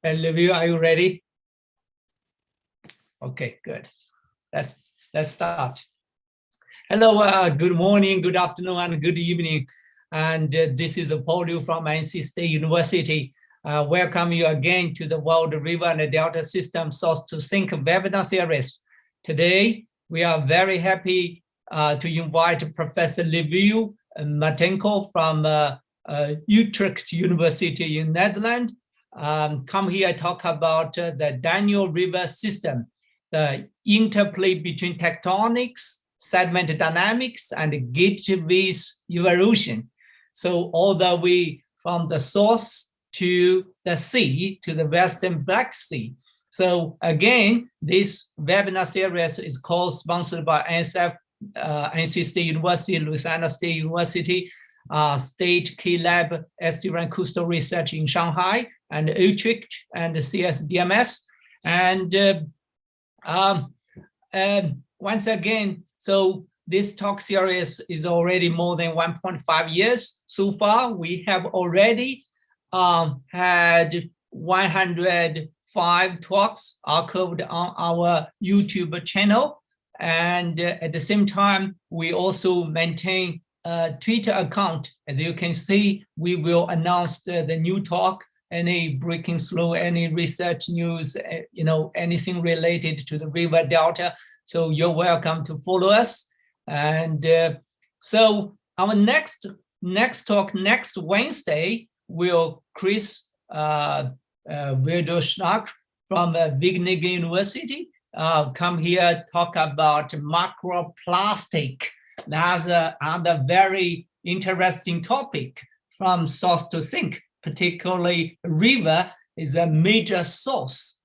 Liviu, are you ready? Okay, good. Let's start. Hello, good morning, good afternoon, and good evening. And this is Paul from NC State University. Welcome you again to the World River and Delta System Source to Think webinar series. Today, we are very happy to invite Professor Liviu Matenco from Utrecht University in Netherlands. Come here and talk about the Danube River system, the interplay between tectonics, sediment dynamics, and gate-based evolution. So all the way from the source to the sea, to the Western Black Sea. So again, this webinar series is sponsored by NC State University, Louisiana State University, State Key Lab, S2 Coastal Research in Shanghai, and Utrecht, and the CSDMS. And once again, so this talk series is already more than 1.5 years. So far, we have already had 105 talks archived on our YouTube channel. And at the same time, we also maintain a Twitter account. As you can see, we will announce the new talk, any breaking through, any research news, anything related to the river delta. So you're welcome to follow us. And so our next talk next Wednesday will Chris Wilderschnack from Wageningen University come here talk about macroplastic. That's another very interesting topic from source to sink. Particularly river is a major source,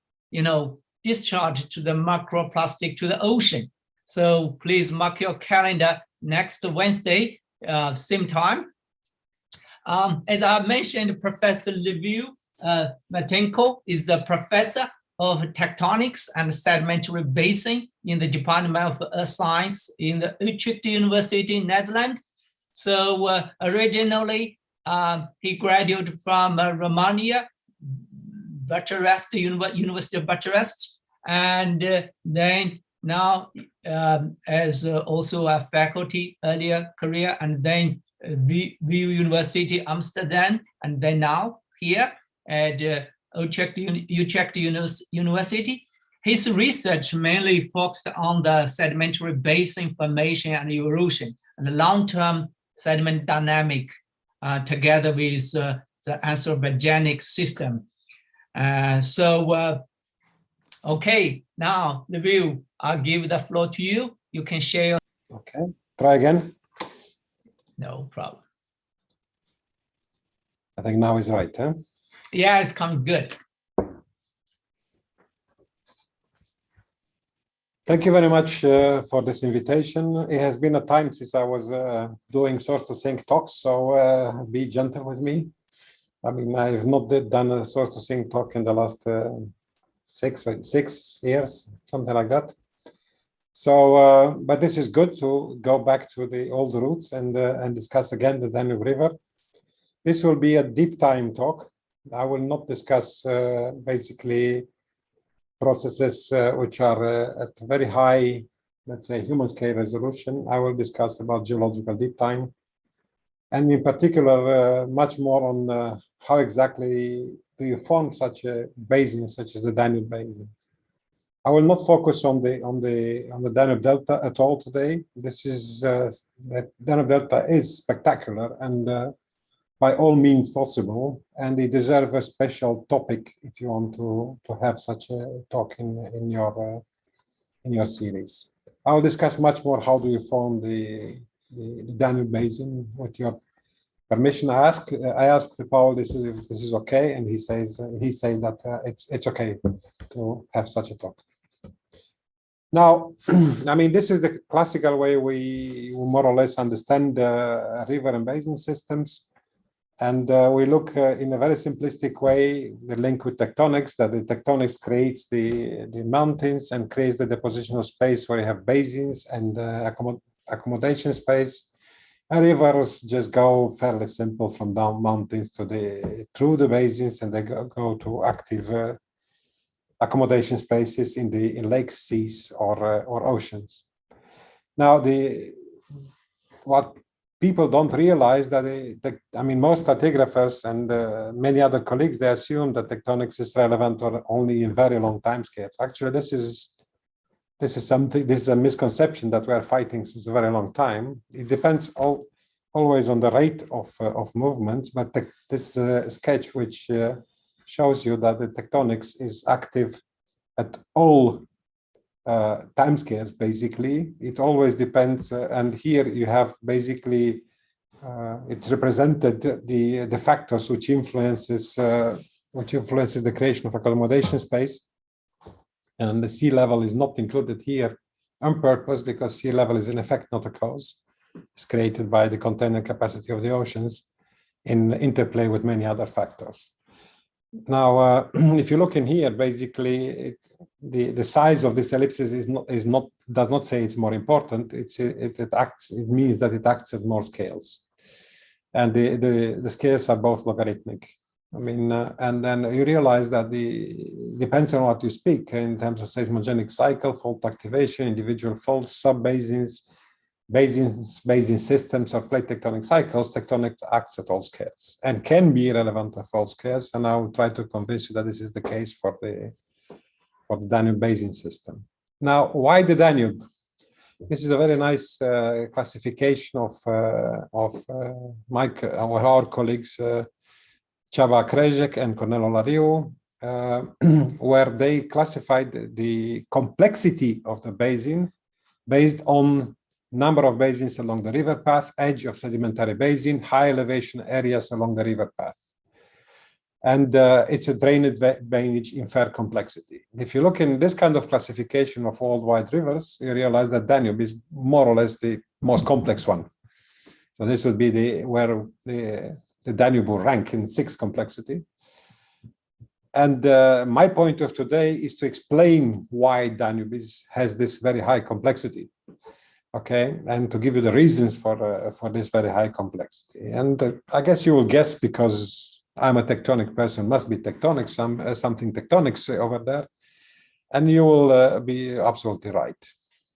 discharge to the macroplastic to the ocean. So please mark your calendar next Wednesday, same time. As I mentioned, Professor Liviu Matenco is the professor of tectonics and sedimentary basin in the Department of Earth Science in the Utrecht University in Netherlands. So originally, he graduated from Romania, Bucharest, University of Bucharest, and then now as also a faculty earlier career, and then VU University Amsterdam, and then now here at Utrecht University. His research mainly focused on the sedimentary basin formation and erosion and the long-term sediment dynamic together with the anthropogenic system. Okay, now Liviu, I'll give the floor to you. You can share your... Okay, try again. No problem. I think now is right, huh? Yeah, it's coming good. Thank you very much for this invitation. It has been a time since I was doing source to sink talks, so be gentle with me. I mean, I have not done a source to sink talk in the last 6 years, something like that. So, but this is good to go back to the old roots and discuss again the Danube River. This will be a deep time talk. I will not discuss basically processes which are at very high, let's say, human scale resolution. I will discuss about geological deep time, and in particular, much more on how exactly do you form such a basin, such as the Danube Basin. I will not focus on the Danube Delta at all today. This is the Danube Delta is spectacular and by all means possible, and it deserves a special topic if you want to have such a talk in your series. I'll discuss much more how do you form the Danube Basin. With your permission, I asked Paul if this is okay, and he said that it's okay to have such a talk. Now, I mean, this is the classical way we more or less understand river and basin systems. And we look in a very simplistic way, the link with tectonics, that the tectonics creates the mountains and creates the depositional space where you have basins and accommodation space. rivers just go fairly simple from down mountains to through the basins, and they go to active accommodation spaces in lakes, seas, or oceans. Now, what people don't realize that most stratigraphers and many other colleagues, they assume that tectonics is relevant or only in very long time scales. Actually, this is a misconception that we are fighting since a very long time. It depends always on the rate of movements, but this is a sketch which shows you that the tectonics is active at all timescales. Basically, it always depends, and here you have basically it's represented the factors which influences the creation of accommodation space. And the sea level is not included here on purpose, because sea level is in effect not a cause. It's created by the container capacity of the oceans in interplay with many other factors. Now, if you look in here, basically the size of this ellipsis does not say it's more important. It means that it acts at more scales, and the scales are both logarithmic. And then you realize that depends on what you speak in terms of seismogenic cycle, fault activation, individual faults, sub-basins, basin systems, or plate tectonic cycles. Tectonic acts at all scales and can be relevant at all scales. And I will try to convince you that this is the case for the Danube basin system. Now, why the Danube? This is a very nice classification of our colleagues, Csaba Krezsek and Cornelo Lariu, where they classified the complexity of the basin based on number of basins along the river path, edge of sedimentary basin, high elevation areas along the river path. And it's a drainage in fair complexity. If you look in this kind of classification of worldwide rivers, you realize that Danube is more or less the most complex one. So this would be where the Danube will rank in 6 complexity. And my point of today is to explain why Danube has this very high complexity, okay? And to give you the reasons for this very high complexity. And I guess you will guess, because I'm a tectonic person, must be tectonic, something tectonics over there. And you will be absolutely right.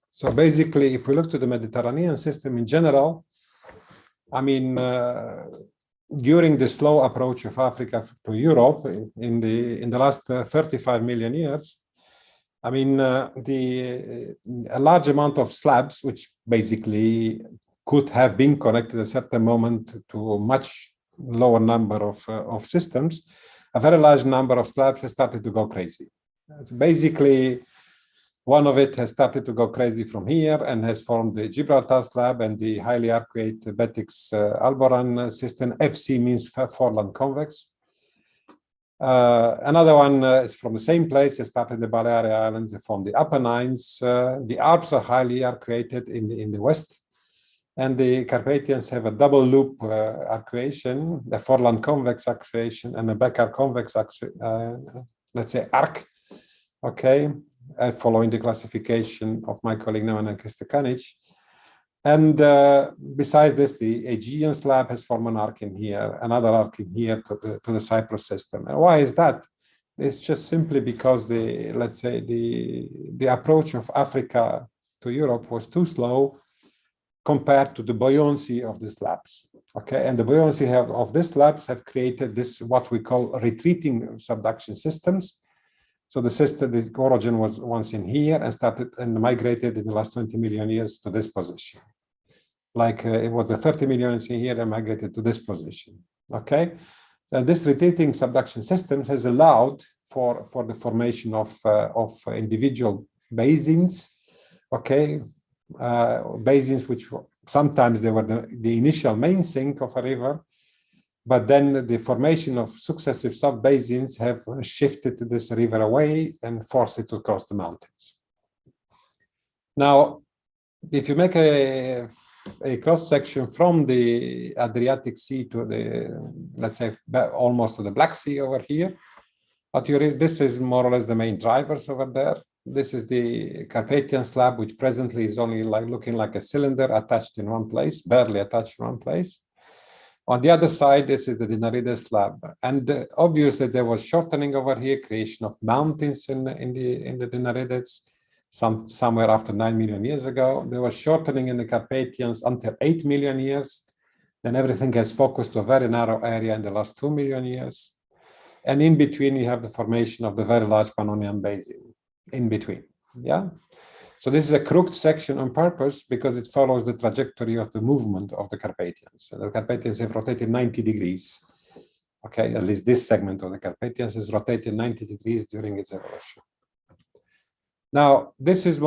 So basically, if we look to the Mediterranean system in general, during the slow approach of Africa to Europe in the last 35 million years, a large amount of slabs, which basically could have been connected at a certain moment to a much lower number of systems, a very large number of slabs has started to go crazy. Basically, one of it has started to go crazy from here and has formed the Gibraltar slab and the highly arcuate Betix Alboran system. FC means foreland convex. Another one is from the same place. It started the Balearic Islands and formed the Apennines. The Alps are highly arcuated in the west. And the Carpathians have a double loop arcuation, the foreland convex arcuation and a back-arc convex, let's say, arc, okay, following the classification of my colleague Neman and Kestekanich. And besides this, the Aegean slab has formed an arc in here, another arc in here to the Cyprus system. And why is that? It's just simply because let's say the approach of Africa to Europe was too slow compared to the buoyancy of the slabs, okay? And the buoyancy of these slabs have created this, what we call retreating subduction systems. So the orogen was once in here and started and migrated in the last 20 million years to this position. Like it was the 30 million years in here and migrated to this position, okay? And this retreating subduction system has allowed for the formation of individual basins, okay? Basins which sometimes they were the initial main sink of a river, but then the formation of successive sub-basins have shifted this river away and forced it to cross the mountains. Now, if you make a cross-section from the Adriatic Sea to the, let's say, almost to the Black Sea over here, but this is more or less the main drivers over there. This is the Carpathian slab, which presently is only looking like a cylinder attached in one place, barely attached in one place. On the other side, this is the Dinarides slab. And obviously there was shortening over here, creation of mountains in the Dinarides, somewhere after 9 million years ago. There was shortening in the Carpathians until 8 million years. Then everything has focused to a very narrow area in the last 2 million years. And in between, you have the formation of the very large Pannonian Basin in between, yeah? So this is a crooked section on purpose because it follows the trajectory of the movement of the Carpathians. So the Carpathians have rotated 90 degrees. Okay, at least this segment of the Carpathians has rotated 90 degrees during its evolution. Now, this is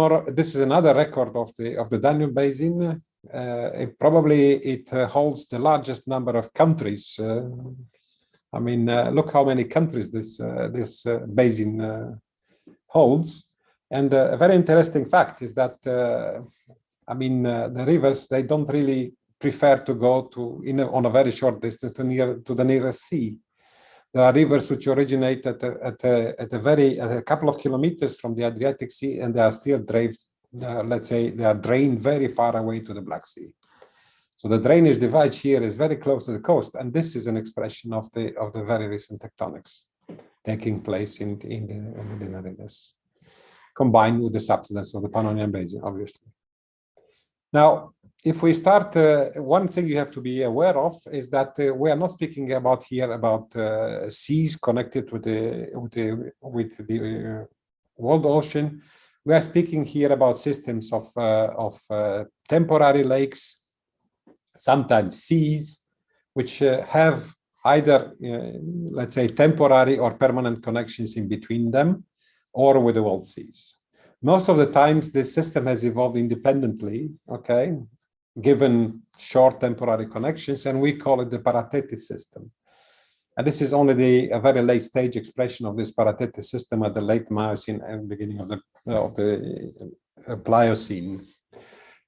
another record of the Danube Basin. It holds the largest number of countries. I mean, look how many countries this basin holds. And a very interesting fact is that, I mean, the rivers, they don't really prefer to go on a very short distance to the nearest sea. There are rivers which originate at a couple of kilometers from the Adriatic Sea, and they are still drained, let's say, they are drained very far away to the Black Sea. So the drainage divide here is very close to the coast, and this is an expression of the very recent tectonics taking place in the Dinarides, combined with the subsidence of the Pannonian Basin, obviously. Now, if we start, one thing you have to be aware of is that we are not speaking about here about seas connected with the world ocean. We are speaking here about systems of temporary lakes, sometimes seas, which have either, let's say, temporary or permanent connections in between them, or with the world seas. Most of the times, this system has evolved independently, okay, given short temporary connections, and we call it the Paratethys system. And this is only a very late stage expression of this Paratethys system at the late Miocene and beginning of the Pliocene.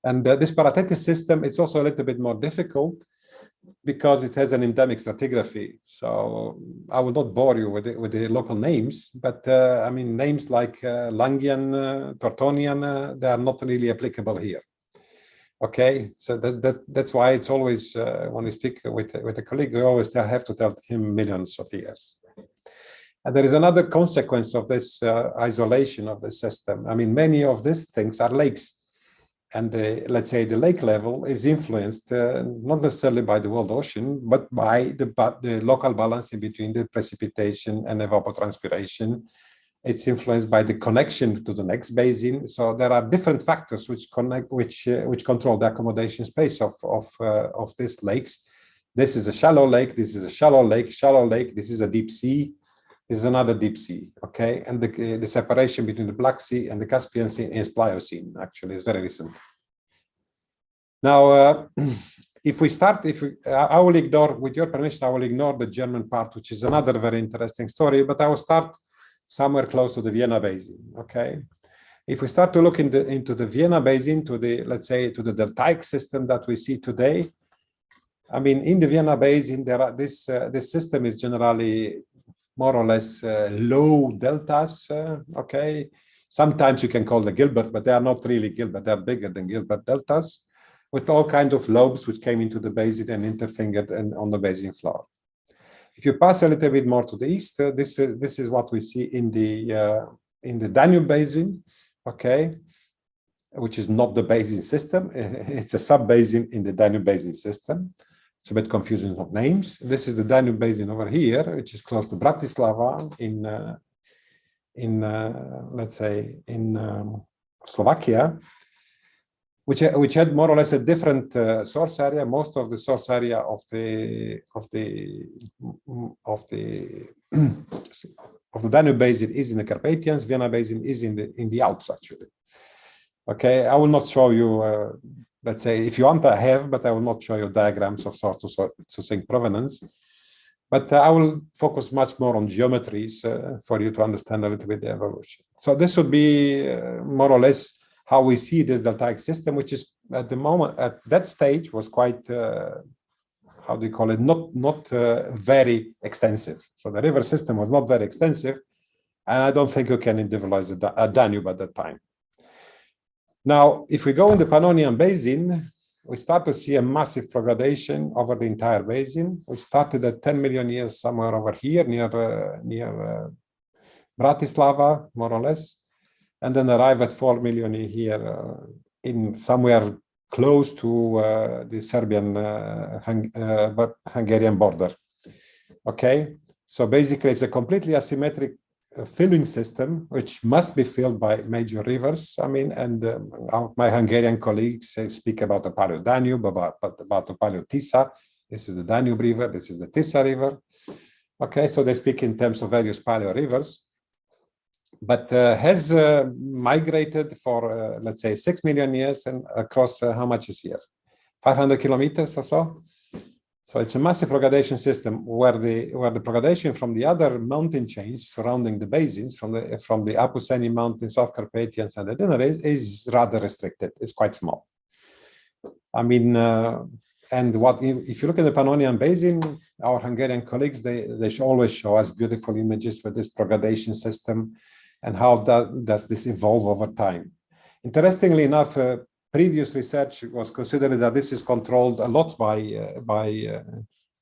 And this Paratethys system, it's also a little bit more difficult because it has an endemic stratigraphy. So I will not bore you with the local names, but I mean, names like Langian, Tortonian, they are not really applicable here. Okay, so that's why it's always, when we speak with a colleague, we always have to tell him millions of years. And there is another consequence of this isolation of the system. I mean, many of these things are lakes. And let's say the lake level is influenced not necessarily by the world ocean, but by the local balance in between the precipitation and evapotranspiration. It's influenced by the connection to the next basin. So there are different factors which control the accommodation space of these lakes. This is a shallow lake. This is a shallow lake. Shallow lake. This is a deep sea. This is another deep sea. Okay, and the separation between the Black Sea and the Caspian Sea is Pliocene. Actually, it's very recent. Now, I will ignore, with your permission, I will ignore the German part, which is another very interesting story. But I will start somewhere close to the Vienna Basin. Okay, if we start to look into the Vienna Basin, let's say to the Deltaic system that we see today, I mean, in the Vienna Basin, this system is generally more or less low deltas. Okay, sometimes you can call them Gilbert, but they are not really Gilbert. They are bigger than Gilbert deltas, with all kinds of lobes which came into the basin and interfingered on the basin floor. If you pass a little bit more to the east, this is what we see in the Danube Basin, okay, which is not the basin system. It's a sub-basin in the Danube Basin system. It's a bit confusing of names. This is the Danube Basin over here, which is close to Bratislava let's say in Slovakia, which had more or less a different source area. Most of the source area of the Danube Basin is in the Carpathians. Vienna Basin is in the Alps, actually. Okay, I will not show you. Let's say, if you want, I have, but I will not show you diagrams of source to sink provenance. But I will focus much more on geometries for you to understand a little bit the evolution. So this would be more or less how we see this deltaic system, which is at the moment, at that stage, was quite, how do you call it, not very extensive. So the river system was not very extensive. And I don't think you can individualize a Danube at that time. Now, if we go in the Pannonian Basin, we start to see a massive progradation over the entire basin. We started at 10 million years somewhere over here near Bratislava, more or less, and then arrive at 4 million here in somewhere close to the Serbian Hungarian border. Okay, so basically it's a completely asymmetric filling system, which must be filled by major rivers. I mean, and my Hungarian colleagues speak about the Paleo-Danube, about the Paleo-Tisa. This is the Danube River, this is the Tisa River. Okay, so they speak in terms of various paleo rivers, but has migrated for, let's say, 6 million years and across how much is here? 500 kilometers or so. So it's a massive progradation system where the progradation from the other mountain chains surrounding the basins, from the Apuseni Mountains, South Carpathians, and the Dinarides, is rather restricted. It's quite small. I mean, and if you look at the Pannonian Basin, our Hungarian colleagues, they always show us beautiful images for this progradation system and how does this evolve over time. Interestingly enough, previous research was considered that this is controlled a lot by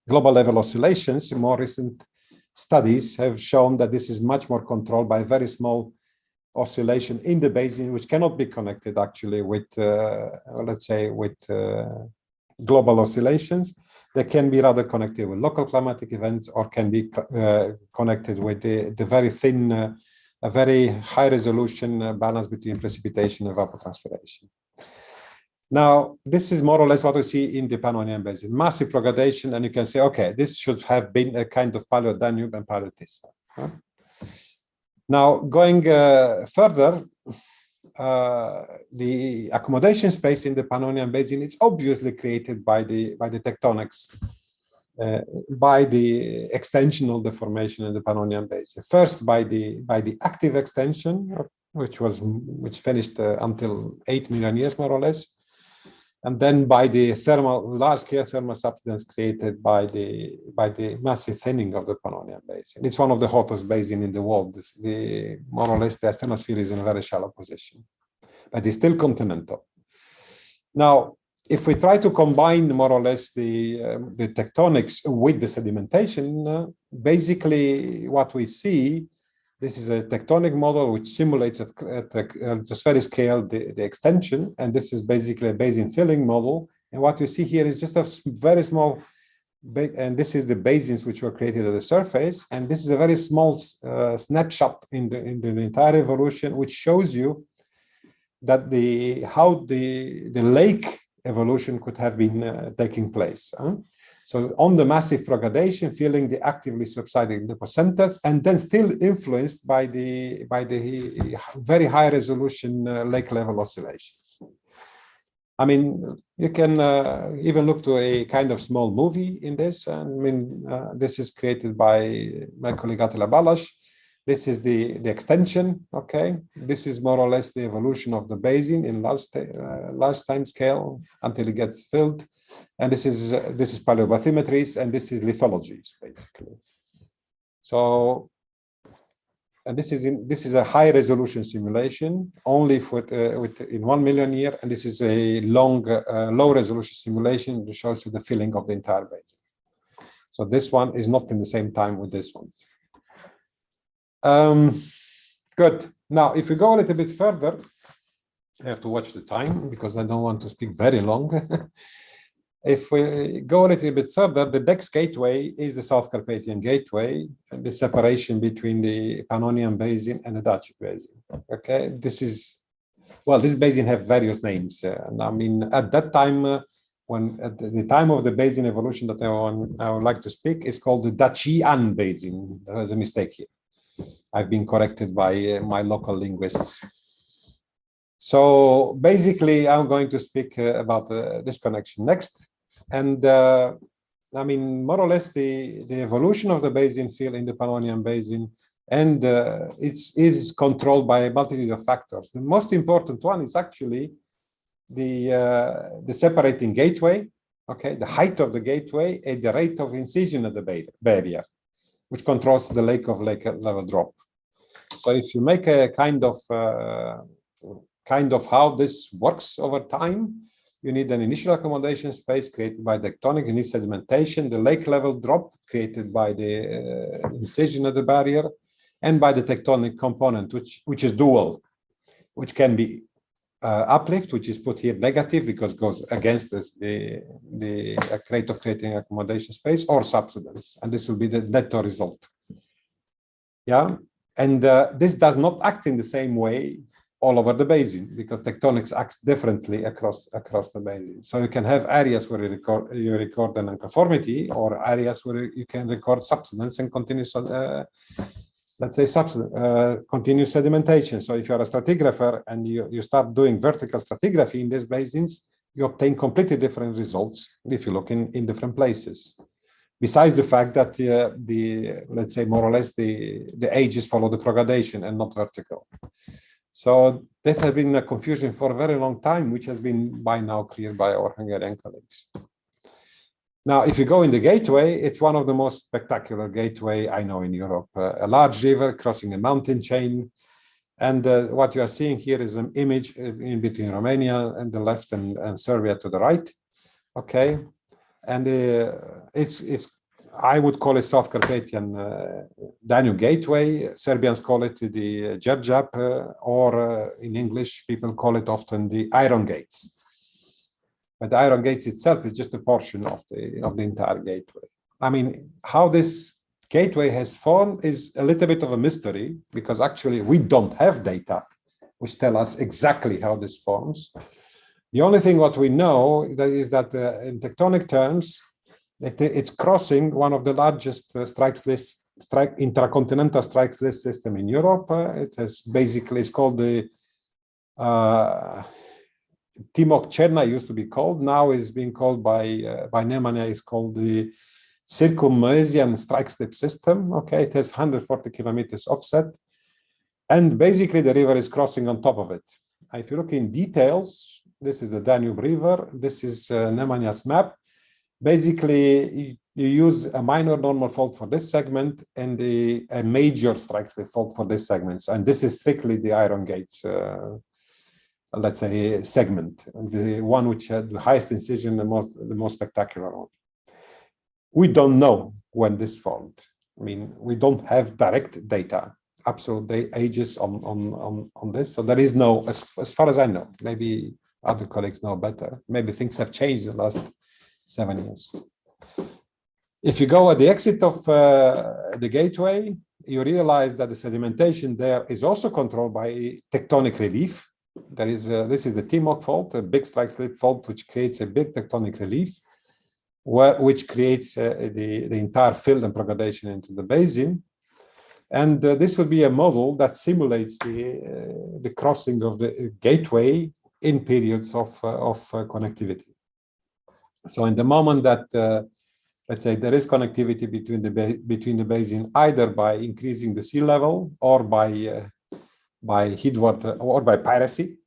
global level oscillations. More recent studies have shown that this is much more controlled by very small oscillation in the basin, which cannot be connected actually with, let's say, with global oscillations. They can be rather connected with local climatic events, or can be connected with the very thin, a very high resolution balance between precipitation and evapotranspiration. Now, this is more or less what we see in the Pannonian Basin, massive progradation, and you can say, okay, this should have been a kind of Paleo-Danube and Paleo-Tisa. Now, going further, the accommodation space in the Pannonian Basin is obviously created by the tectonics, by the extensional deformation in the Pannonian Basin. First, by the active extension, which finished until 8 million years, more or less. And then by the large-scale thermal subsidence created by the massive thinning of the Pannonian Basin. It's one of the hottest basins in the world. More or less, the asthenosphere is in a very shallow position, but it's still continental. Now, if we try to combine more or less the tectonics with the sedimentation, basically what we see, this is a tectonic model which simulates at the spherical scale the extension, and this is basically a basin filling model. And what you see here is just a very small, and this is the basins which were created at the surface, and this is a very small snapshot in the entire evolution, which shows you that how the lake evolution could have been taking place. So on the massive progradation, feeling the actively subsiding deposenters, and then still influenced by the very high resolution lake level oscillations. I mean, you can even look to a kind of small movie in this. I mean, this is created by my colleague Attila Balázs. This is the extension, okay? This is more or less the evolution of the basin in large time scale until it gets filled. And this is paleobathymetries, and this is lithologies, basically. So, and this is a high resolution simulation only in 1 million year, and this is a low resolution simulation that shows you the filling of the entire basin. So this one is not in the same time with this ones. Good. Now, if we go a little bit further, I have to watch the time because I don't want to speak very long. If we go a little bit further, the next gateway is the South Carpathian gateway, and the separation between the Pannonian Basin and the Dacic Basin. Okay, this basin have various names. And I mean, at that time, at the time of the basin evolution that I would like to speak, is called the Dacian Basin. There's a mistake here. I've been corrected by my local linguists. So basically, I'm going to speak about this connection next. And I mean, more or less, the evolution of the basin field in the Pannonian Basin, and it is controlled by a multitude of factors. The most important one is actually the separating gateway, okay, the height of the gateway and the rate of incision of the barrier, which controls the lake level drop. So if you make a kind of how this works over time, you need an initial accommodation space created by tectonic, you need sedimentation, the lake level drop created by the incision of the barrier, and by the tectonic component, which is dual, which can be uplift, which is put here negative because it goes against the rate of creating accommodation space, or subsidence, and this will be the netto result. Yeah, and this does not act in the same way all over the basin, because tectonics acts differently across the basin. So you can have areas where you record an unconformity, or areas where you can record subsidence and continuous, let's say, continuous sedimentation. So if you're a stratigrapher and you start doing vertical stratigraphy in these basins, you obtain completely different results if you look in different places. Besides the fact that let's say more or less the ages follow the progradation and not vertical. So that has been a confusion for a very long time, which has been by now cleared by our Hungarian colleagues. Now, if you go in the gateway, it's one of the most spectacular gateway I know in Europe. A large river crossing a mountain chain. And what you are seeing here is an image in between Romania on the left and Serbia to the right. Okay. And I would call it South Carpathian Danube Gateway. Serbians call it the Đerđap, or in English, people call it often the Iron Gates. But the Iron Gates itself is just a portion of the entire gateway. I mean, how this gateway has formed is a little bit of a mystery, because actually we don't have data which tell us exactly how this forms. The only thing what we know is that in tectonic terms, it's crossing one of the largest intercontinental strike slip system in Europe. It has basically, it's called the Timok-Cherna, used to be called, now is being called by Nemanja, is called the Circum-Moesian strike slip system. Okay, it has 140 kilometers offset, and basically the river is crossing on top of it. If you look in details, this is the Danube River, this is Nemanja's map. Basically, you use a minor normal fault for this segment and a major strike slip fault for this segment. And this is strictly the Iron Gates, let's say, segment, the one which had the highest incision, the most spectacular one. We don't know when this formed. I mean, we don't have direct data, absolute ages on this. So there is no, as far as I know, maybe other colleagues know better. Maybe things have changed in the last 7 years. If you go at the exit of the gateway, you realize that the sedimentation there is also controlled by tectonic relief. There is this is the Timok fault, a big strike slip fault, which creates a big tectonic relief, which creates the entire field and progradation into the basin. And this will be a model that simulates the crossing of the gateway in periods of connectivity. So in the moment that, let's say, there is connectivity between the basin, either by increasing the sea level or by headwater or by piracy,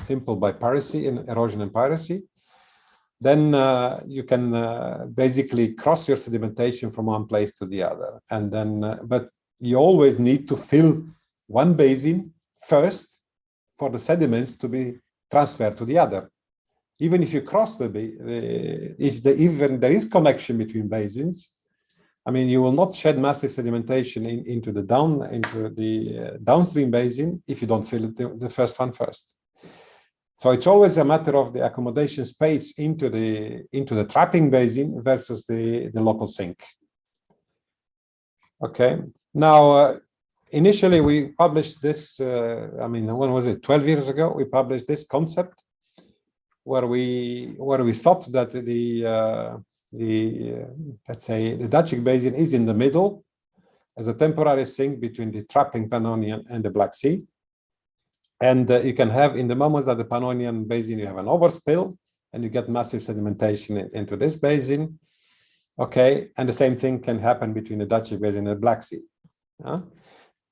simple by piracy, in erosion and piracy, then you can basically cross your sedimentation from one place to the other. And then, but you always need to fill one basin first for the sediments to be transferred to the other. Even if you cross even there is connection between basins, I mean, you will not shed massive sedimentation into the downstream basin if you don't fill it the first one first. So it's always a matter of the accommodation space into the trapping basin versus the local sink. Okay. Now, initially we published this. I mean, when was it? 12 years ago, we published this concept, where we thought that let's say the Dacic basin is in the middle as a temporary sink between the trapping Pannonian and the Black Sea. And you can have, in the moments that the Pannonian basin, you have an overspill and you get massive sedimentation into this basin. Okay, and the same thing can happen between the Dacic basin and the Black Sea.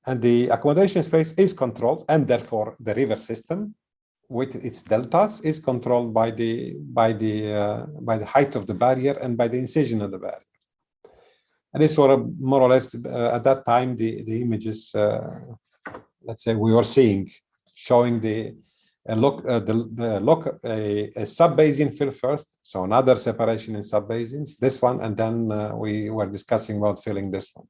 And the accommodation space is controlled, and therefore the river system with its deltas is controlled by the height of the barrier and by the incision of the barrier. And this were more or less at that time the images let's say we were seeing, showing a sub-basin fill first, so another separation in sub-basins, this one, and then we were discussing about filling this one.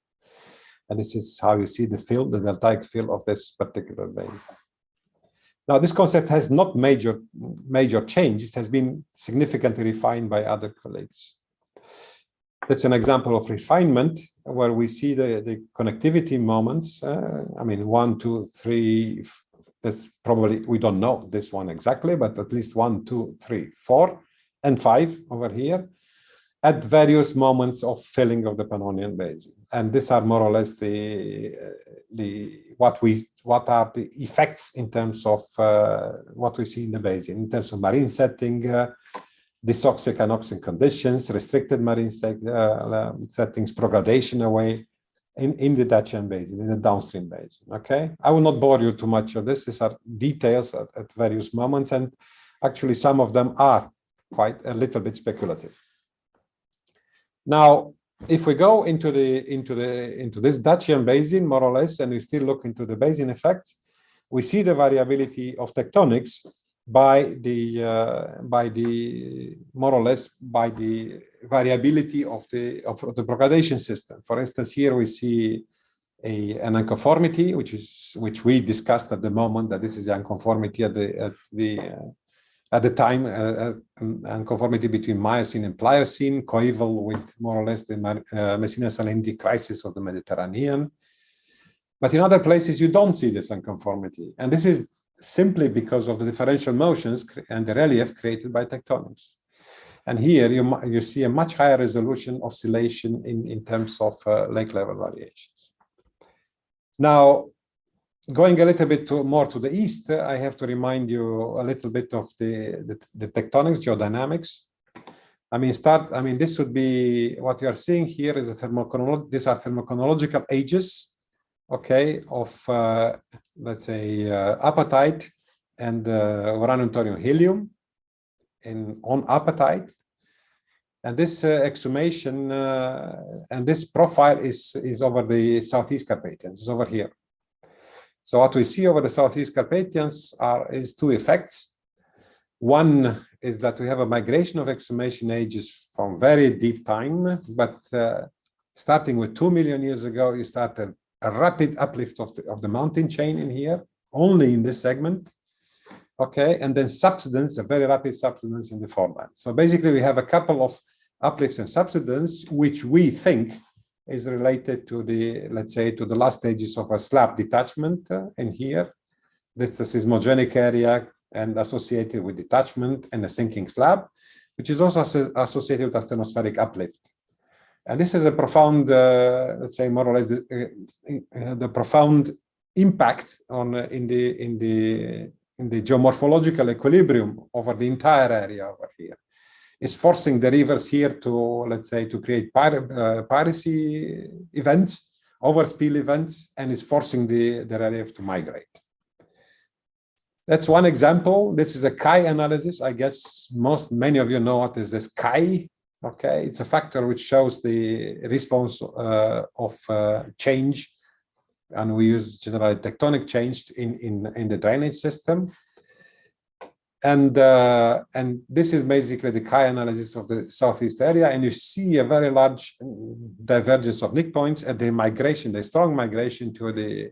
And this is how you see the fill, the deltaic fill of this particular basin. Now, this concept has not major change. It has been significantly refined by other colleagues. That's an example of refinement where we see the connectivity moments. I mean, 1, 2, 3, that's probably, we don't know this one exactly, but at least 1, 2, 3, 4, and 5 over here at various moments of filling of the Pannonian Basin. And these are more or less what are the effects in terms of what we see in the basin, in terms of marine setting, dysoxic and oxic conditions, restricted marine settings, progradation away in the Dacian Basin, in the downstream basin. Okay, I will not bore you too much of this. These are details at various moments, and actually some of them are quite a little bit speculative. Now, if we go into this Dacian Basin, more or less, and we still look into the basin effects, we see the variability of tectonics by the more or less by the variability of the progradation system. For instance, here we see an unconformity, which we discussed at the moment, that this is the unconformity at the time, unconformity between Miocene and Pliocene, coeval with more or less the Messina salinity crisis of the Mediterranean. But in other places, you don't see this unconformity. And this is simply because of the differential motions and the relief created by tectonics. And here you see a much higher resolution oscillation in terms of lake level variations. Now, going a little bit more to the east, I have to remind you a little bit of the tectonics, geodynamics. I mean, this would be what you are seeing here is these are thermochronological ages, okay, of let's say apatite and uranium, thorium, helium on apatite. And this exhumation and this profile is over the Southeast Carpathians, is over here. So what we see over the Southeast Carpathians is two effects. One is that we have a migration of exhumation ages from very deep time, but starting with 2 million years ago, you start a rapid uplift of the mountain chain in here, only in this segment. Okay, and then subsidence, a very rapid subsidence in the foreland. So basically, we have a couple of uplifts and subsidence, which we think is related to the, let's say, to the last stages of a slab detachment in here. This is a seismogenic area and associated with detachment and a sinking slab, which is also associated with asthenospheric uplift. And this is a profound, let's say, more or less the profound impact on in the geomorphological equilibrium over the entire area over here. Is forcing the rivers here to, let's say, to create piracy events, overspill events, and is forcing the relief to migrate. That's one example. This is a chi analysis. I guess many of you know what is this chi. Okay, it's a factor which shows the response of change, and we use generally tectonic change in the drainage system. And this is basically the chi analysis of the southeast area, and you see a very large divergence of nick points at the migration, the strong migration to the,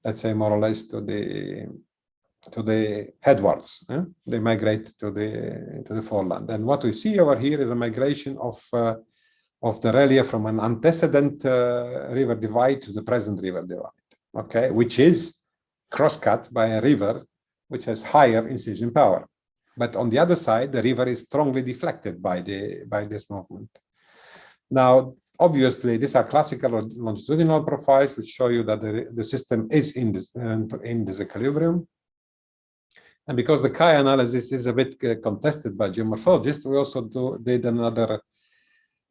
let's say, more or less to the headwards. They migrate to the foreland, and what we see over here is a migration of the relief from an antecedent river divide to the present river divide. Okay, which is cross-cut by a river which has higher incision power. But on the other side, the river is strongly deflected by this movement. Now, obviously, these are classical longitudinal profiles which show you that the system is in this equilibrium. And because the chi analysis is a bit contested by geomorphologists, we also did another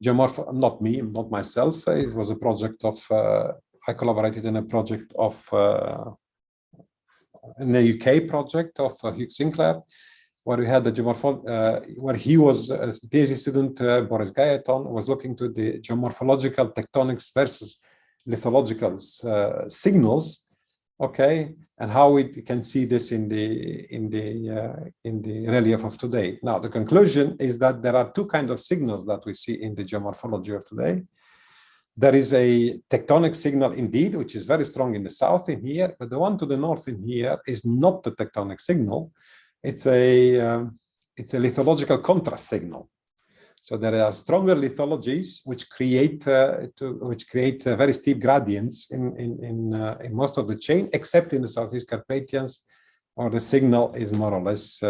not myself. It was a project of, I collaborated in a project of, in the UK project of Hugh Sinclair, where we had the where he was a PhD student, Boris Gayeton, was looking to the geomorphological tectonics versus lithological signals okay, and how we can see this in the relief of today. Now, the conclusion is that there are two kinds of signals that we see in the geomorphology of today. There is a tectonic signal indeed, which is very strong in the south in here, but the one to the north in here is not the tectonic signal. It's a lithological contrast signal. So there are stronger lithologies which create very steep gradients in most of the chain, except in the Southeast Carpathians, or the signal is more or less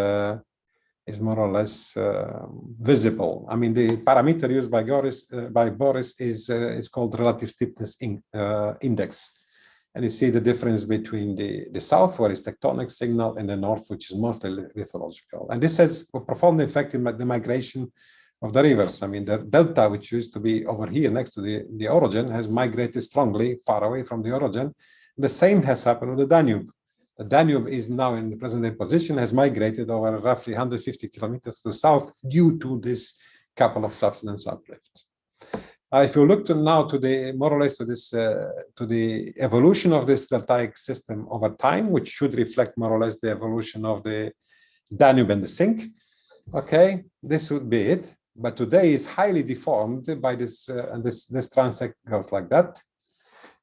visible. I mean, the parameter used by Boris is called relative steepness index. And you see the difference between the south, where it's tectonic signal, and the north, which is mostly lithological. And this has a profound effect in the migration of the rivers. I mean, the delta, which used to be over here next to the orogen, has migrated strongly far away from the orogen. The same has happened with the Danube. The Danube is now in the present day position, has migrated over roughly 150 kilometers to the south due to this couple of subsidence uplift. If you look now to the more or less to this to the evolution of this deltaic system over time, which should reflect more or less the evolution of the Danube and the sink. Okay, this would be it. But today it's highly deformed by this, and this transect goes like that.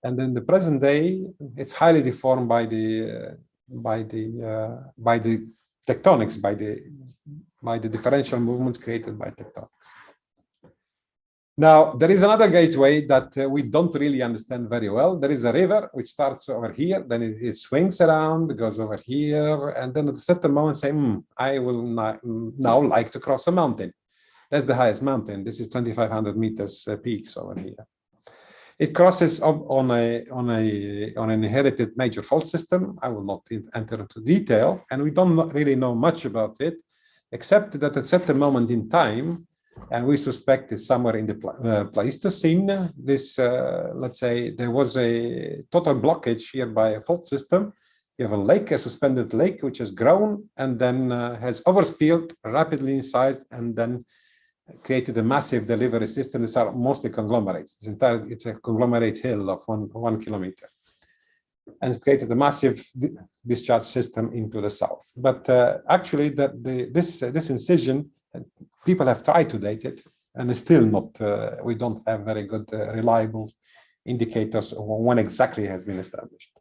And in the present day, it's highly deformed by the tectonics, by the differential movements created by tectonics. Now, there is another gateway that we don't really understand very well. There is a river which starts over here, then it swings around, goes over here, and then at a certain moment say, I will now like to cross a mountain. That's the highest mountain. This is 2,500 meters peaks over here. It crosses on an inherited major fault system. I will not enter into detail, and we don't really know much about it, except that at a certain moment in time, and we suspect it's somewhere in the Pleistocene, this, let's say, there was a total blockage here by a fault system. You have a lake, a suspended lake, which has grown and then has overspilled rapidly in size, and then created a massive delivery system. These are mostly conglomerates. It's a conglomerate hill of one kilometer, and it's created a massive discharge system into the south. But actually, this incision, people have tried to date it, and it's still not. We don't have very good, reliable indicators of when exactly it has been established.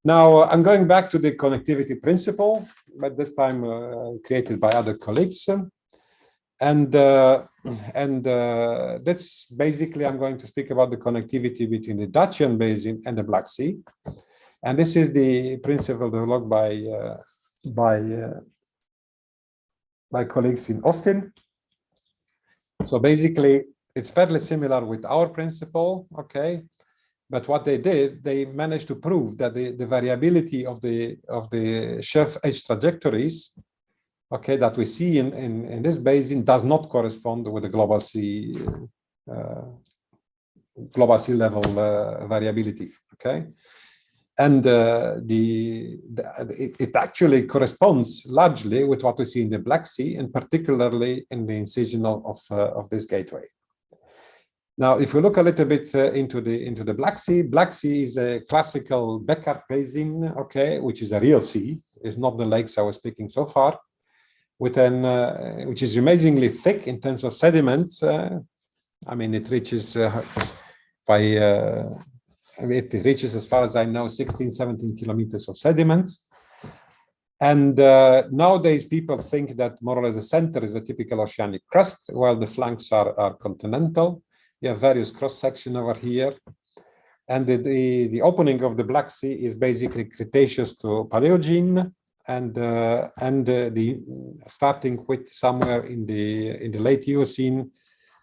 Now, I'm going back to the connectivity principle, but this time created by other colleagues. And that's basically, I'm going to speak about the connectivity between the Dacian Basin and the Black Sea. And this is the principle developed by colleagues in Austin. So basically, it's fairly similar with our principle, okay? But what they did, they managed to prove that the variability of the shelf edge trajectories, okay, that we see in this basin does not correspond with the global sea level variability, okay? And it actually corresponds largely with what we see in the Black Sea, and particularly in the incision of this gateway. Now, if we look a little bit into the Black Sea is a classical Beckard basin, okay, which is a real sea. It's not the lakes I was speaking so far, with which is amazingly thick in terms of sediments. I mean, it reaches it reaches, as far as I know, 16, 17 kilometers of sediments. And nowadays, people think that more or less the center is a typical oceanic crust, while the flanks are continental. You have various cross-section over here. And the opening of the Black Sea is basically Cretaceous to Paleogene, and starting with somewhere in the late Eocene,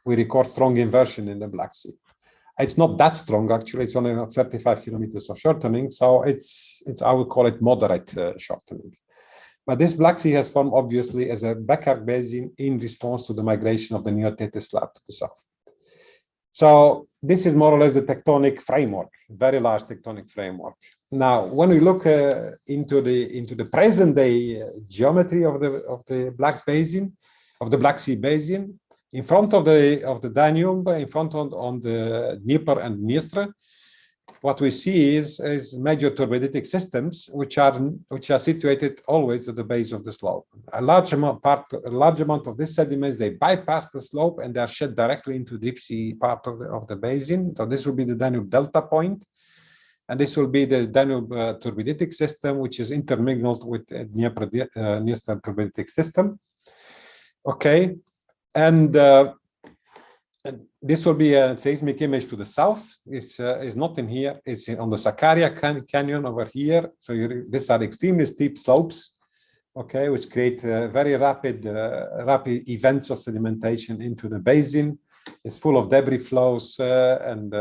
we record strong inversion in the Black Sea. It's not that strong, actually. It's only 35 kilometers of shortening, so it's I would call it moderate shortening. But this Black Sea has formed obviously as a Beckard basin in response to the migration of the Neotethys slab to the south. So this is more or less the tectonic framework, very large tectonic framework. Now, when we look into the present day geometry of the Black Sea basin, in front of the Danube, in front on the Dnieper and Dniester, what we see is major turbiditic systems, which are situated always at the base of the slope. A large amount of these sediments, they bypass the slope and they are shed directly into deep sea part of the basin. So this will be the Danube delta point, and this will be the Danube turbiditic system, which is intermingled with Dniester turbiditic system. Okay, and this will be a seismic image to the south. It's not in here. It's on the Sakarya Canyon over here. So these are extremely steep slopes, okay, which create very rapid events of sedimentation into the basin. It's full of debris flows and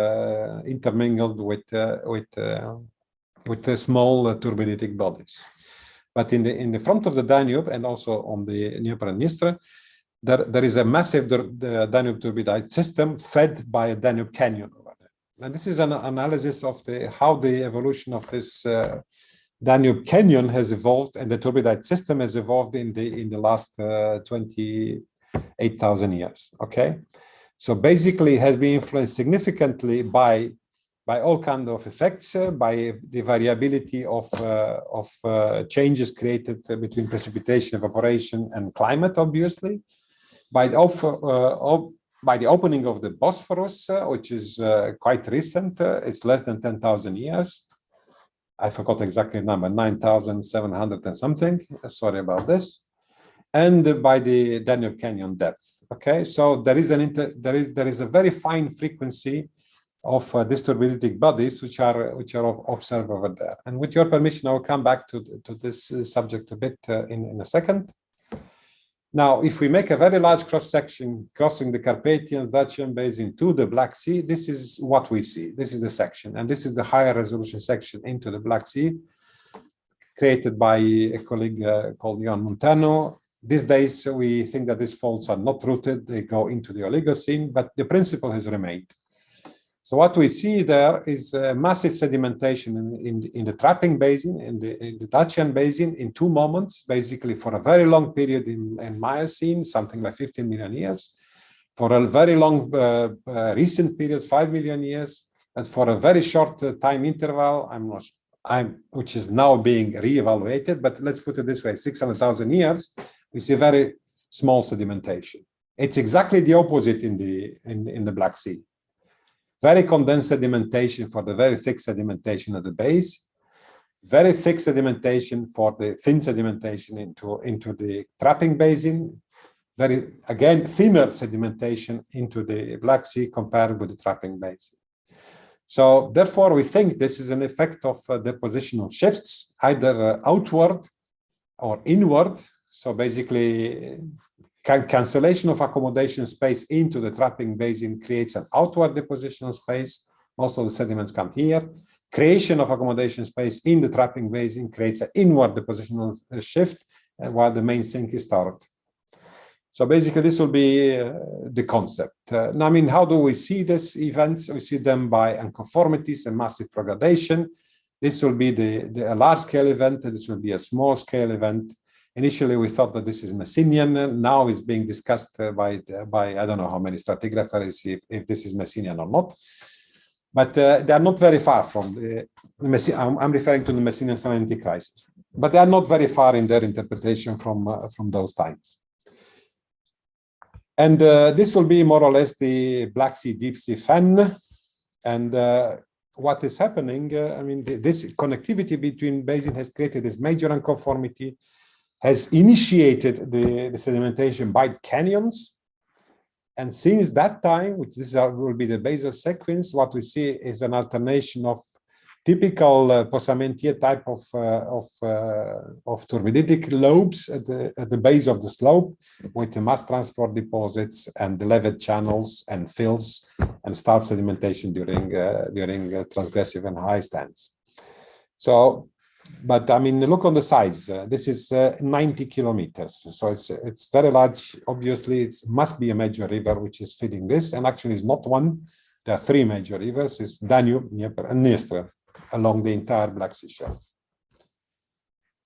intermingled with the small turbiditic bodies. But in the front of the Danube and also on the Dnieper and Dniester, there is a massive Danube turbidite system fed by a Danube canyon over there. And this is an analysis of how the evolution of this Danube canyon has evolved, and the turbidite system has evolved in the last 28,000 years. Okay, so basically it has been influenced significantly by all kinds of effects, by the variability of changes created between precipitation, evaporation, and climate, obviously. By the opening of the Bosphorus, which is quite recent, it's less than 10,000 years. I forgot exactly the number, 9,700 and something. Sorry about this. And by the Danube Canyon depth. Okay, so there is a very fine frequency of these turbiditic bodies which are observed over there. And with your permission, I will come back to this subject a bit in a second. Now, if we make a very large cross-section crossing the Carpathian Dacian Basin to the Black Sea, this is what we see. This is the section, and this is the higher resolution section into the Black Sea, created by a colleague called Liviu Matenco. These days, we think that these faults are not rooted; they go into the Oligocene, but the principle has remained. So what we see there is massive sedimentation in the trapping basin, in the Dacian basin, in two moments, basically for a very long period in Miocene, something like 15 million years, for a very long recent period, 5 million years, and for a very short time interval, which is now being reevaluated, but let's put it this way, 600,000 years, we see very small sedimentation. It's exactly the opposite in the Black Sea. Very condensed sedimentation for the very thick sedimentation at the base, very thick sedimentation for the thin sedimentation into the trapping basin, very, again, thinner sedimentation into the Black Sea compared with the trapping basin. So therefore, we think this is an effect of depositional shifts, either outward or inward. So basically, cancellation of accommodation space into the trapping basin creates an outward depositional space. Most of the sediments come here. Creation of accommodation space in the trapping basin creates an inward depositional shift, while the main sink is stored. So basically, this will be the concept. Now, I mean, how do we see these events? We see them by unconformities and massive progradation. This will be a large-scale event, and this will be a small-scale event. Initially, we thought that this is Messinian. Now it's being discussed by I don't know how many stratigraphers if this is Messinian or not. But they are not very far from the Messinian. I'm referring to the Messinian salinity crisis. But they are not very far in their interpretation from those times. And this will be more or less the Black Sea deep sea fan. And what is happening? I mean, this connectivity between basins has created this major unconformity, has initiated the sedimentation by canyons. And since that time, which will be the basal sequence, what we see is an alternation of typical Posamentier type of turbiditic lobes at the base of the slope, with the mass transport deposits and the levet channels and fills and start sedimentation during transgressive and high stands. So, but I mean, look on the size. This is 90 kilometers, so it's very large. Obviously, it must be a major river which is feeding this, and actually, it's not one. There are three major rivers: it's Danube, Dnieper, and Dniester along the entire Black Sea shelf.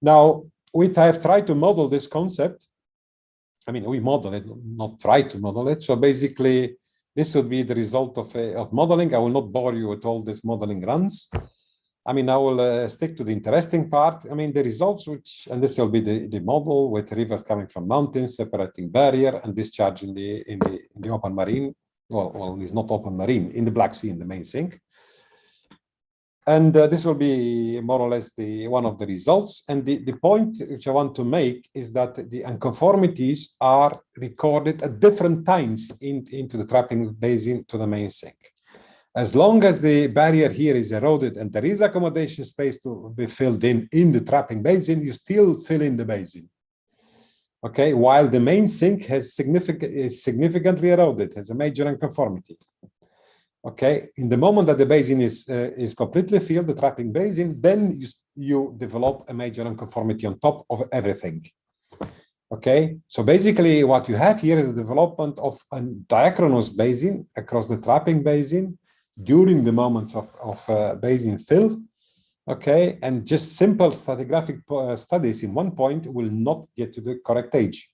Now, we have tried to model this concept. I mean, we model it, not try to model it. So basically, This would be the result of modeling. I will not bore you with all this modeling runs. I mean, I will stick to the interesting part. I mean, the results and this will be the model with rivers coming from mountains, separating barrier and discharge in the open marine. Well, it's not open marine, in the Black Sea, in the main sink. And this will be more or less one of the results. And the point which I want to make is that the unconformities are recorded at different times into the trapping basin to the main sink. As long as the barrier here is eroded and there is accommodation space to be filled in the trapping basin, you still fill in the basin. Okay, while the main sink is significantly eroded, has a major unconformity. Okay, in the moment that the basin is completely filled, the trapping basin, then you develop a major unconformity on top of everything. Okay, so basically what you have here is the development of a diachronous basin across the trapping basin during the moments of basin fill. Okay, and just simple stratigraphic studies in one point will not get to the correct age.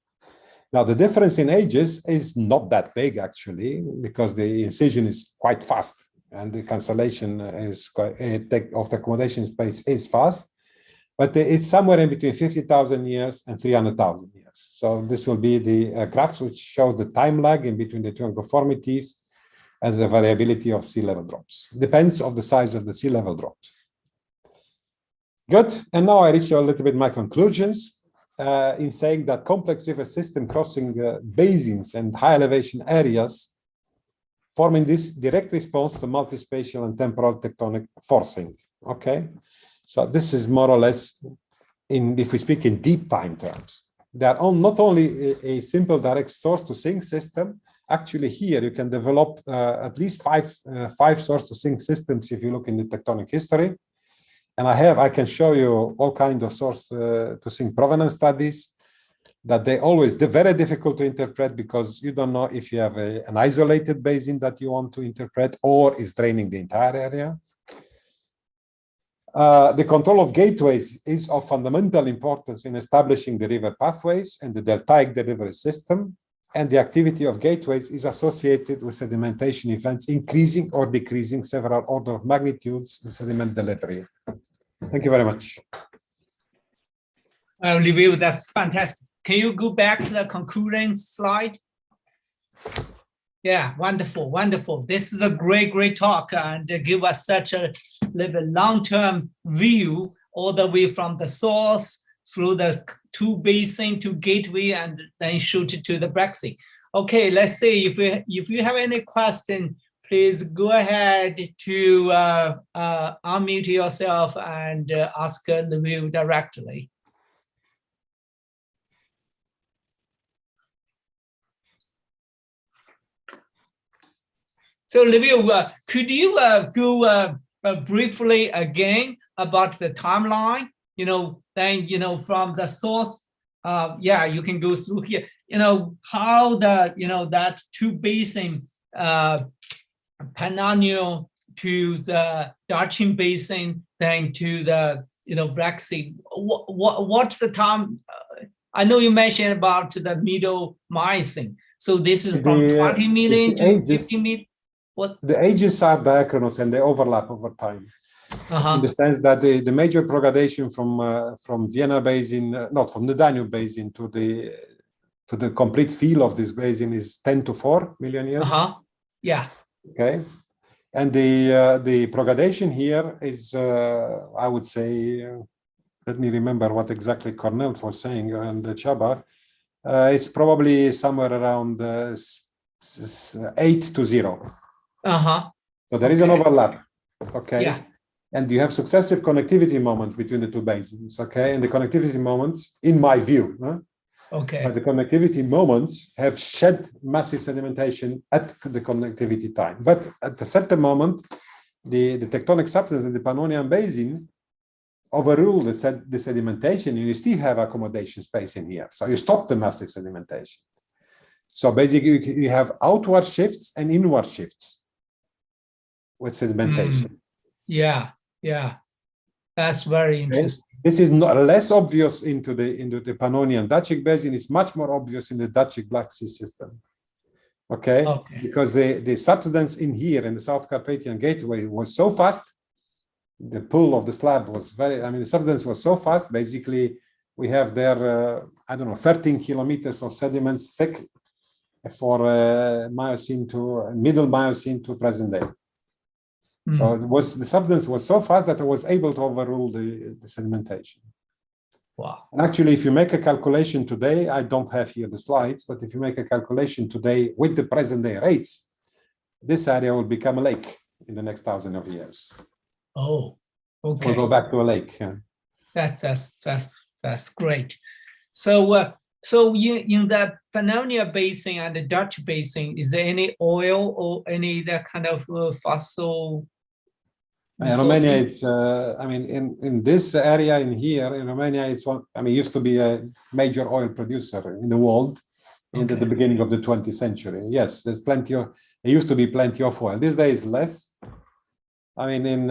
Now, the difference in ages is not that big, actually, because the incision is quite fast and the cancellation is of the accommodation space is fast, but it's somewhere in between 50,000 years and 300,000 years. So this will be the graphs which shows the time lag in between the two unconformities and the variability of sea level drops. Depends on the size of the sea level drops. Good, and now I reach a little bit my conclusions. In saying that complex river system crossing basins and high elevation areas forming this direct response to multispatial and temporal tectonic forcing. Okay, so this is more or less, if we speak in deep time terms, they are not only a simple direct source to sink system. Actually, here you can develop at least five source to sink systems if you look in the tectonic history. And I can show you all kinds of source to sink provenance studies that they're very difficult to interpret because you don't know if you have an isolated basin that you want to interpret or is draining the entire area. The control of gateways is of fundamental importance in establishing the river pathways and the deltaic delivery system. And the activity of gateways is associated with sedimentation events increasing or decreasing several order of magnitudes in sediment delivery. Thank you very much. Liviu, that's fantastic. Can you go back to the concluding slide? Yeah, wonderful, wonderful. This is a great talk and give us such a long-term view all the way from the source through the two basin to gateway and then shoot it to the Black Sea. Okay, let's see if you have any question, please go ahead to unmute yourself and ask Liviu directly. So Liviu, could you go briefly again about the timeline? Then from the source, yeah, you can go through here. How that two basin, Pannonian to the Darchin Basin, then to the Black Sea. What's the time? I know you mentioned about the middle Miocene. So this is from 20 million to 50 million. What? The ages are diachronous and they overlap over time. In the sense that the major progradation from Vienna Basin, not from the Danube Basin to the complete field of this basin is 10 to 4 million years. Yeah. Okay. And the progradation here is, I would say, let me remember what exactly Cornell was saying and Chaba. It's probably somewhere around 8 to 0. So there is an overlap. Okay. Yeah. And you have successive connectivity moments between the two basins. Okay. And the connectivity moments, in my view, but the connectivity moments have shed massive sedimentation at the connectivity time. But at a certain moment, the tectonic substance in the Pannonian Basin overrule the sedimentation, and you still have accommodation space in here. So you stop the massive sedimentation. So basically, you have outward shifts and inward shifts with sedimentation. Yeah, that's very interesting. This is not less obvious into the Pannonian Dacic Basin. It's much more obvious in the Dacic Black Sea system. Okay, Okay. because the subsidence in here in the South Carpathian Gateway was so fast, the pull of the slab was very, I mean, the subsidence was so fast, basically we have there, I don't know, 13 kilometers of sediments thick for Miocene to middle Miocene to present day. So it was, the subsidence was so fast that it was able to overrule the sedimentation. Wow. And actually, if you make a calculation today, I don't have here the slides, but if you make a calculation today with the present day rates, this area will become a lake in the next 1,000 of years. Oh, okay. We'll go back to a lake. Yeah. That's great. So so in the Pannonian Basin and the Dutch Basin, is there any oil or any that kind of fossil? Romania, it's, I mean, in this area in here, in Romania, it's one, I mean, used to be a major oil producer in the world into the beginning of the 20th century. Yes, there's plenty of, there used to be plenty of oil. These days, less. I mean, in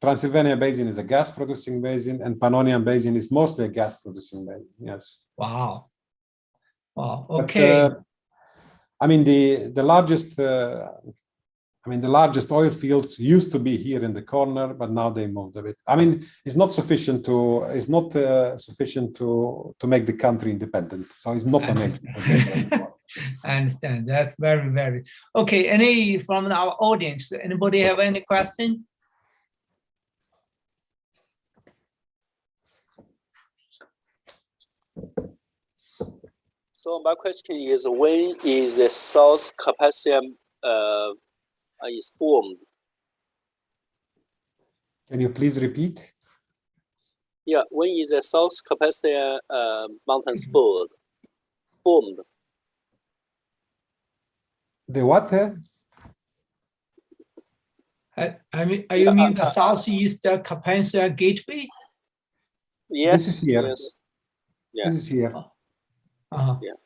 Transylvania Basin is a gas producing basin, and Pannonian Basin is mostly a gas producing basin. Yes. Wow. Wow. Okay. But, I mean, the largest, I mean, the largest oil fields used to be here in the corner, but now they moved a bit. I mean, it's not sufficient to, it's not sufficient to make the country independent. So it's not a major project anymore. I understand. That's very, very okay. Any from our audience? Anybody have any question? So my question is, when is the South Carpathian is formed? Can you please repeat? Yeah, when is the South Carpathian mountains formed? The what? I mean, you mean the Southeast Carpathian Gateway? Yes. This is here. Yes. Yeah. This is here. Yeah.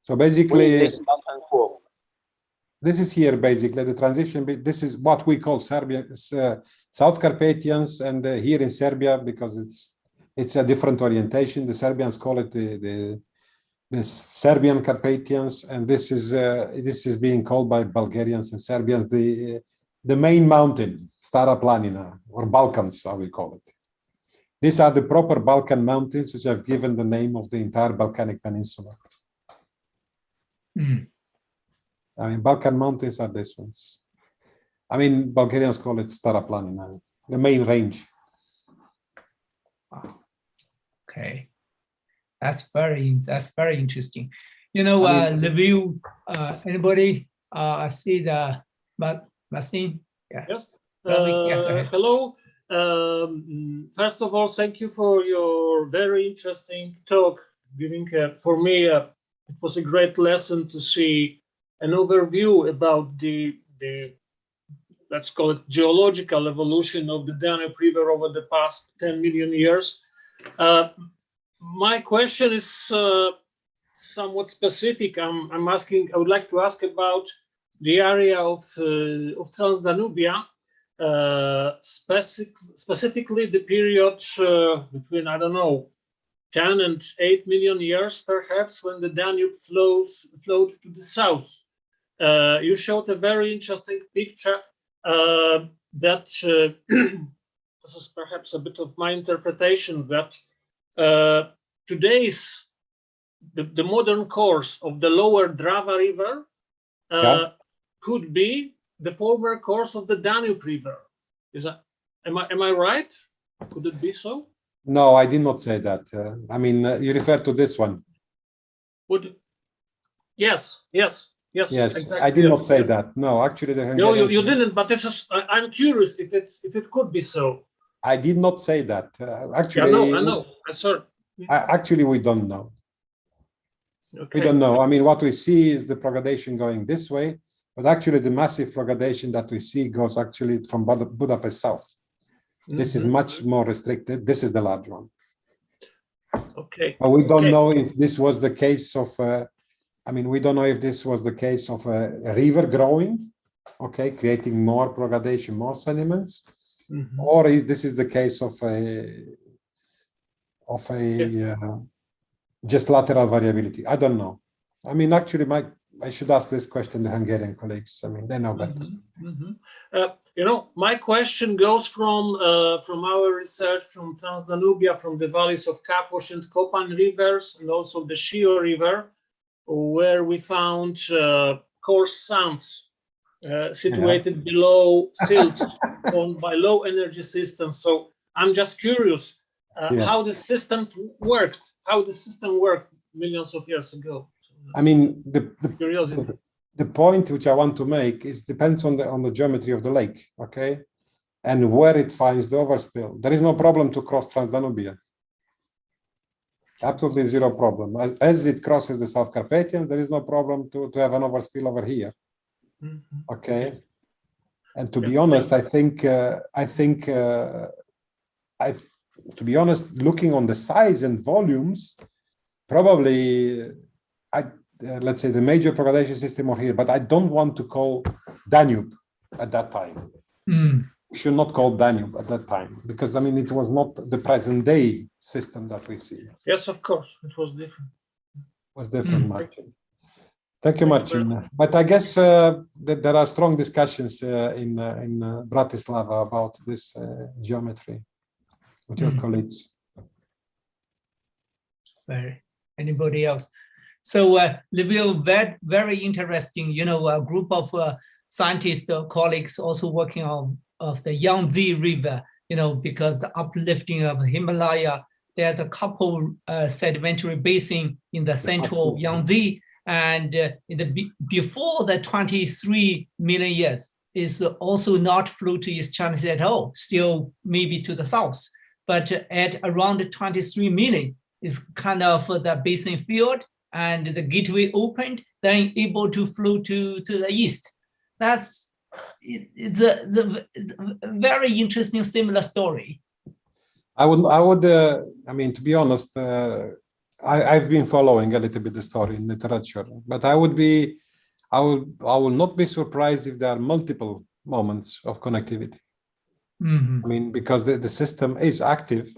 So When basically, is this mountain formed? this is here basically the transition. This is what we call Serbia, South Carpathians, and here in Serbia, because it's a different orientation. The Serbians call it the Serbian Carpathians, and this is being called by Bulgarians and Serbians the main mountain, Stara Planina, or Balkans, how we call it. These are the proper Balkan mountains, which have given the name of the entire Balkanic Peninsula. I mean, Balkan mountains are these ones. I mean, Bulgarians call it Stara Planina, the main range. Okay, that's very interesting. You know, I mean, Liviu, anybody see the Bosin? Yeah. Yes. Yeah, Hello. First of all, thank you for your very interesting talk. Giving for me, it was a great lesson to see an overview about the let's call it geological evolution of the Danube River over the past 10 million years. My question is somewhat specific. I would like to ask about the area of Transdanubia, specifically the period between, I don't know, 10 and 8 million years, perhaps, when the Danube flowed to the south. You showed a very interesting picture that this is perhaps a bit of my interpretation, that today's the modern course of the lower Drava River could be the former course of the Danube River. Am I right? Could it be so? No, I did not say that. I mean, you refer to this one. Yes. Exactly. I did not say that. No, actually, no, you didn't. But this is. I'm curious if it could be so. I did not say that. Actually, I know. Actually, we don't know. Okay. We don't know. I mean, what we see is the progradation going this way, but actually, the massive progradation that we see goes actually from Budapest south. This is much more restricted. This is the large one. Okay. But we don't know if this was the case of, I mean, we don't know if this was the case of a river growing, okay, creating more progradation, more sediments, or is this the case of just lateral variability? I don't know. I mean, actually, I should ask this question to Hungarian colleagues. I mean, they know better. My question goes from our research from Transdanubia, from the valleys of Kapos and Kopan rivers, and also the Shio River, where we found coarse sands situated below silt formed by low energy systems. So I'm just curious how the system worked, millions of years ago. I mean, curiosity. The point which I want to make is depends on the geometry of the lake, okay, and where it finds the overspill. There is no problem to cross Transdanubia. Absolutely zero problem. As it crosses the South Carpathians, there is no problem to have an overspill over here. Okay. And to be honest, to be honest, looking on the size and volumes, probably let's say the major progradation system are here, but I don't want to call Danube at that time. We should not call Danube at that time, because I mean, it was not the present day system that we see. Yes, of course, it was different. It was different, Martin. Thank you, Martin. But I guess that there are strong discussions in Bratislava about this geometry with your colleagues. Anybody else? So, Liviu, very interesting. A group of scientists, colleagues, also working on the Yangtze River. Because the uplifting of Himalaya, there's a couple sedimentary basin in the central Yangtze, and before the 23 million years is also not flew to East China Sea at all, still maybe to the south, but at around 23 million is kind of the basin filled and the gateway opened, then able to flow to the east. That's it's a very interesting, similar story. I mean, to be honest, I've been following a little bit the story in literature, but I will not be surprised if there are multiple moments of connectivity. I mean, because the system is active,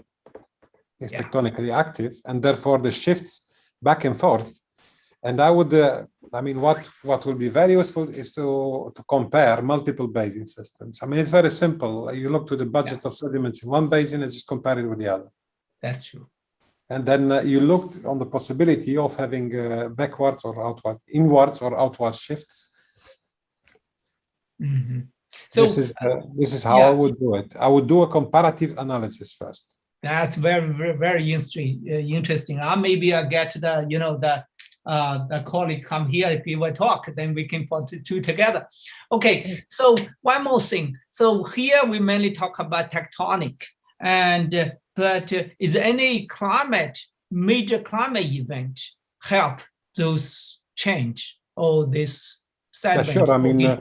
is tectonically active, and therefore the shifts back and forth. And I would, I mean, what will be very useful is to compare multiple basin systems. I mean, it's very simple. You look to the budget of sediments in one basin and just compare it with the other. That's true. And then you looked on the possibility of having backwards or outward, inwards or outward shifts. So this is how I would do it. I would do a comparative analysis first. That's very, very, very interesting. Maybe I get the colleague come here, if we will talk, then we can put the two together. Okay, so one more thing. So here we mainly talk about tectonic, but is any major climate event help those change or this sediment? Yeah, sure. I mean,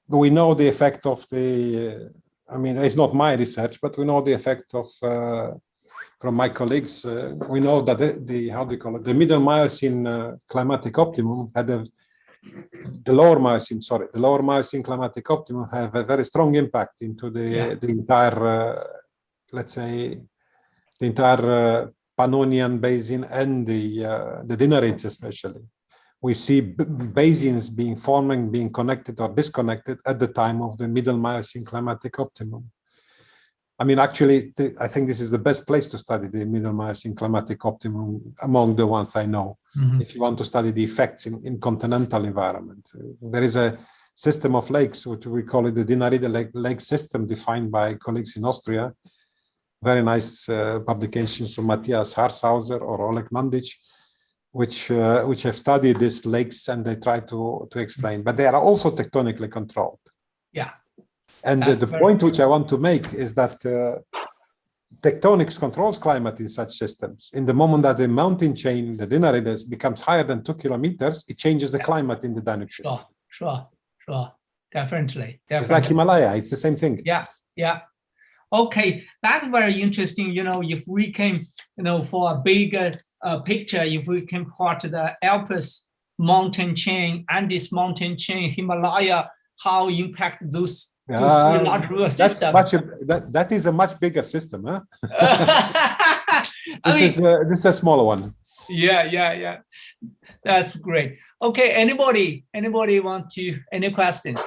we know the effect of the. I mean, it's not my research, but we know the effect of. From my colleagues, we know that the middle Miocene climatic optimum had the lower Miocene climatic optimum have a very strong impact into the entire, let's say, the entire Pannonian Basin and the Dinarides especially. We see basins being formed, being connected or disconnected at the time of the middle Miocene climatic optimum. I mean, actually, I think this is the best place to study the middle Miocene climatic optimum among the ones I know. If you want to study the effects in continental environment, there is a system of lakes, which we call it the Dinaride lake system, defined by colleagues in Austria. Very nice publications from Matthias Harshauser or Oleg Mandic, which have studied these lakes and they try to explain. But they are also tectonically controlled. Yeah. And the point which I want to make is that tectonics controls climate in such systems. In the moment that the mountain chain, the Dinarides, becomes higher than 2 kilometers, it changes the climate in the Danube system. Sure. Definitely. It's like Himalaya. It's the same thing. Yeah. Okay, that's very interesting. If we can, for a bigger picture, if we can plot the Alps mountain chain, Andes mountain chain, Himalaya, how impact those large river systems. That is a much bigger system, huh? This is a smaller one. Yeah. That's great. Okay, anybody want to, any questions?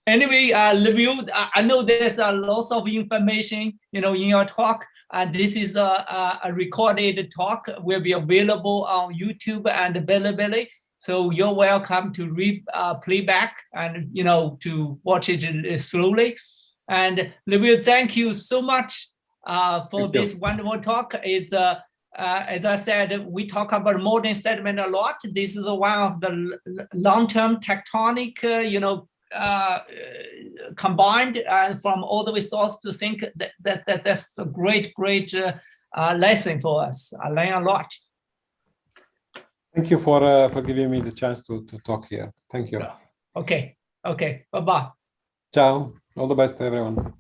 Anyway, Liviu, I know there's a lots of information, in your talk. This is a recorded talk, will be available on YouTube and Bilibili. So you're welcome to play back and, to watch it slowly. And Liviu, thank you so much for this wonderful talk. It's, as I said, we talk about modern sediment a lot. This is one of the long-term tectonic, combined from all the resources to think that's a great lesson for us. I learned a lot. Thank you for giving me the chance to talk here. Thank you. Okay. Bye-bye. Ciao. All the best to everyone.